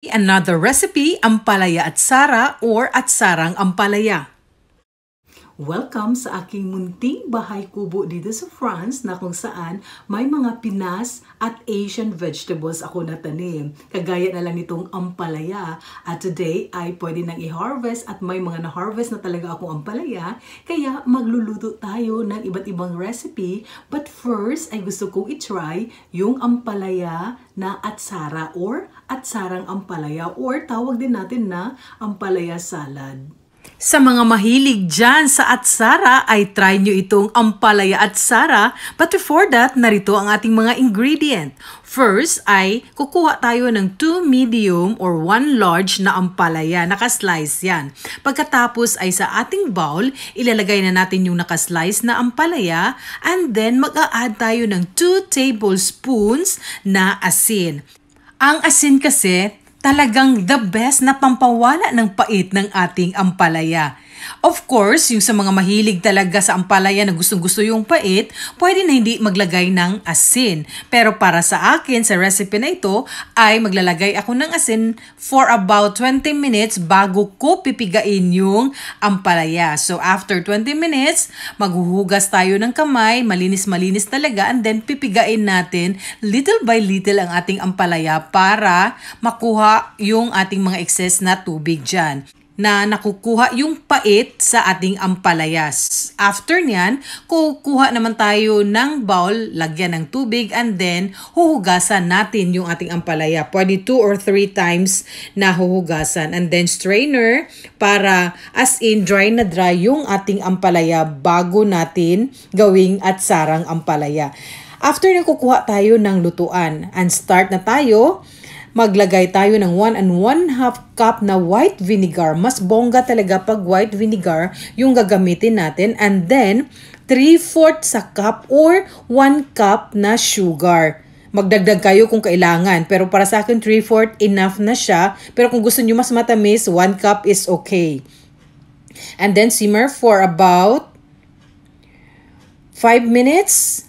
Another recipe, ampalaya atsara or atsarang ampalaya. Welcome sa aking munting bahay kubo dito sa France na kung saan may mga Pinas at Asian vegetables ako natanim. Kagaya na lang nitong ampalaya. At today ay pwede nang i-harvest at may mga na-harvest na talaga akong ampalaya. Kaya magluluto tayo ng iba't ibang recipe. But first ay gusto kong i-try yung ampalaya na atsara or atsarang ampalaya or tawag din natin na ampalaya salad. Sa mga mahilig dyan sa atsara ay try nyo itong ampalaya atsara. But before that, narito ang ating mga ingredient. First ay kukuha tayo ng 2 medium or 1 large na ampalaya. Nakaslice yan. Pagkatapos ay sa ating bowl, ilalagay na natin yung nakaslice na ampalaya and then mag-a-add tayo ng 2 tablespoons na asin. Ang asin kasi talagang the best na pampawala ng pait ng ating ampalaya. Of course, yung sa mga mahilig talaga sa ampalaya na gustong-gusto yung pait, pwede na hindi maglagay ng asin. Pero para sa akin, sa recipe na ito, ay maglalagay ako ng asin for about 20 minutes bago ko pipigain yung ampalaya. So after 20 minutes, maghuhugas tayo ng kamay, malinis-malinis talaga, and then pipigain natin little by little ang ating ampalaya para makuha yung ating mga excess na tubig dyan, na nakukuha yung pait sa ating ampalayas. After nyan, kukuha naman tayo ng bowl, lagyan ng tubig, and then huhugasan natin yung ating ampalaya. Pwede 2 or 3 times na huhugasan. And then strainer para as in dry na dry yung ating ampalaya bago natin gawing atsarang ampalaya. After na kukuha tayo ng lutuan, and start na tayo, maglagay tayo ng 1 1/2 cup na white vinegar. Mas bongga talaga pag white vinegar yung gagamitin natin. And then, 3/4 sa cup or 1 cup na sugar. Magdagdag kayo kung kailangan. Pero para sa akin, 3/4 enough na siya. Pero kung gusto nyo mas matamis, 1 cup is okay. And then, simmer for about 5 minutes.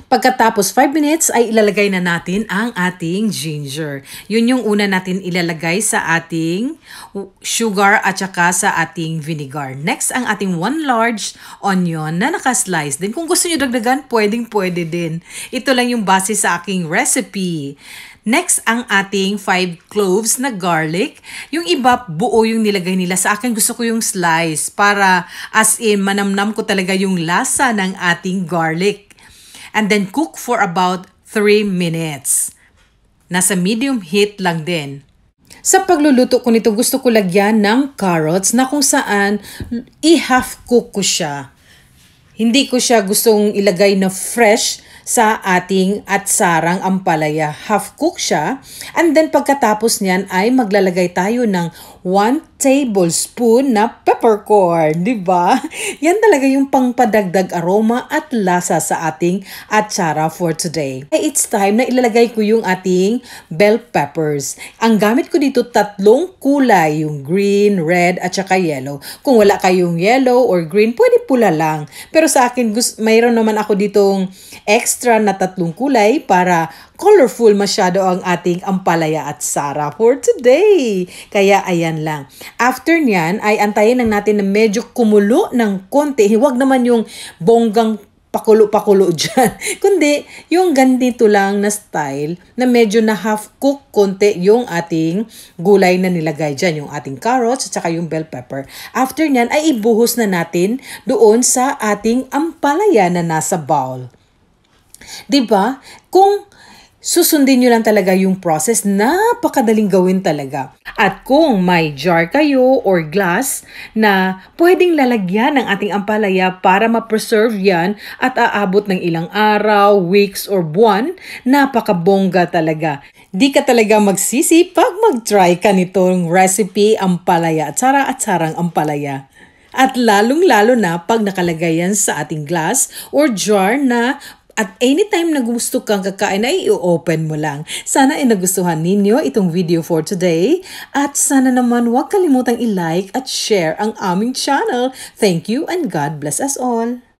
Pagkatapos 5 minutes ay ilalagay na natin ang ating ginger. Yun yung una natin ilalagay sa ating sugar at saka sa ating vinegar. Next, ang ating 1 large onion na nakaslice din. Kung gusto nyo dagdagan, pwede din. Ito lang yung base sa aking recipe. Next, ang ating 5 cloves na garlic. Yung iba, buo yung nilagay nila. Sa akin, gusto ko yung slice para as in manamnam ko talaga yung lasa ng ating garlic. And then cook for about 3 minutes. Nasa medium heat lang din. Sa pagluluto ko nito, gusto ko lagyan ng carrots na kung saan i-half cook ko siya. Hindi ko siya gustong ilagay na fresh sa ating atsarang ampalaya. Half cook siya. And then pagkatapos niyan ay maglalagay tayo ng 1 tablespoon na peppercorn, di ba? Yan talaga yung pangpadagdag aroma at lasa sa ating atsara for today. It's time na ilalagay ko yung ating bell peppers. Ang gamit ko dito 3 kulay, yung green, red, at saka yellow. Kung wala kayong yellow or green, pwede pula lang. Pero sa akin, mayroon naman ako ditong extra na 3 kulay para colorful masyado ang ating ampalaya atsara for today. Kaya ayan lang. After nyan, ay antayin lang natin na medyo kumulo ng konti. Huwag naman yung bonggang pakulo-pakulo dyan. Kundi yung ganito lang na style na medyo na half cook konti yung ating gulay na nilagay dyan. Yung ating carrots at saka yung bell pepper. After nyan, ay ibuhos na natin doon sa ating ampalaya na nasa bowl. Diba? Kung susundin nyo lang talaga yung process, napakadaling gawin talaga. At kung may jar kayo or glass na pwedeng lalagyan ng ating ampalaya para ma-preserve yan at aabot ng ilang araw, weeks, or buwan, napakabongga talaga. Di ka talaga magsisi pag mag-try ka nitong recipe ampalaya at sarang ampalaya. At lalong-lalo na pag nakalagay yan sa ating glass or jar na at anytime na gusto kang kakain ay i-open mo lang. Sana ay nagustuhan ninyo itong video for today. At sana naman huwag kalimutang i-like at share ang aming channel. Thank you and God bless us all.